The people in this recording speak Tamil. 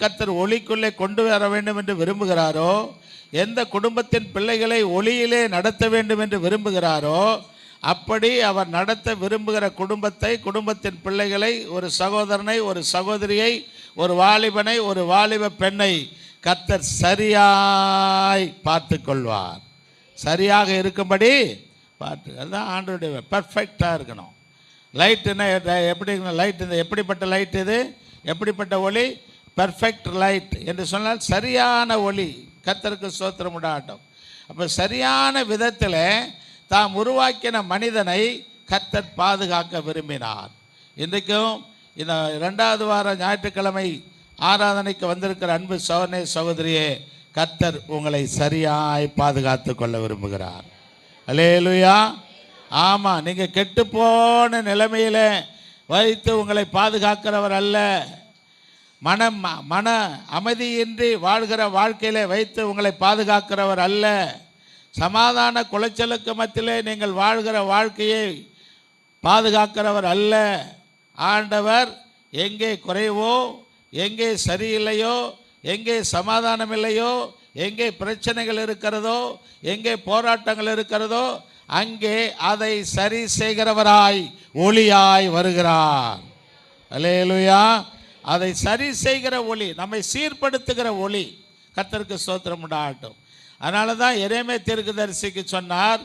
கர்த்தர் ஒளிக்குள்ளே கொண்டு வர வேண்டும் என்று விரும்புகிறாரோ, எந்த குடும்பத்தின் பிள்ளைகளை ஒளியிலே நடத்த வேண்டும் என்று விரும்புகிறாரோ, அப்படி அவர் நடத்த விரும்புகிற குடும்பத்தை, குடும்பத்தின் பிள்ளைகளை, ஒரு சகோதரனை, ஒரு சகோதரியை, ஒரு வாலிபனை, ஒரு வாலிப பெண்ணை கர்த்தர் சரியாய் பார்த்து கொள்வார். சரியாக இருக்கும்படி பார்த்து, அதுதான் ஆண்டவருடைய பெர்ஃபெக்டாக இருக்கணும். லைட்டுன்னா எப்படி லைட்? இந்த எப்படிப்பட்ட லைட் இது? எப்படிப்பட்ட ஒளி? பெர்ஃபெக்ட் லைட் என்று சொன்னால் சரியான ஒளி. கர்த்தருக்கு ஸ்தோத்திரம் உண்டாகட்டும். அப்போ சரியான விதத்தில் தாம் உருவாக்கின மனிதனை கர்த்தர் பாதுகாக்க விரும்பினார். இன்றைக்கும் இந்த 2வது வார ஞாயிற்றுக்கிழமை ஆராதனைக்கு வந்திருக்கிற அன்பு சகோதரனே, சகோதரியே, கர்த்தர் உங்களை சரியாய் பாதுகாத்து கொள்ள விரும்புகிறார். அல்லேலூயா. ஆமாம், நீங்கள் கெட்டுப்போன நிலைமையில் வைத்து உங்களை பாதுகாக்கிறவர் அல்ல. மன அமைதியின்றி வாழ்கிற வாழ்க்கையில் வைத்து உங்களை பாதுகாக்கிறவர் அல்ல. சமாதான குலைச்சலுக்கு மத்தியிலே நீங்கள் வாழ்கிற வாழ்க்கையை பாதுகாக்கிறவர் அல்ல. ஆண்டவர் எங்கே குறைவோ, எங்கே சரியில்லையோ, எங்கே சமாதானம் இல்லையோ, எங்கே பிரச்சனைகள் இருக்கிறதோ, எங்கே போராட்டங்கள் இருக்கிறதோ, அங்கே அதை சரி செய்கிறவராய் ஒளியாய் வருகிறார். அல்லேலூயா. அதை சரி செய்கிற ஒளி, நம்மை சீர்படுத்துகிற ஒளி. கர்த்தருக்கு ஸ்தோத்திரம் உண்டாகட்டும். அதனால தான் எரேமியா தீர்க்கதரிசிக்கு சொன்னார்,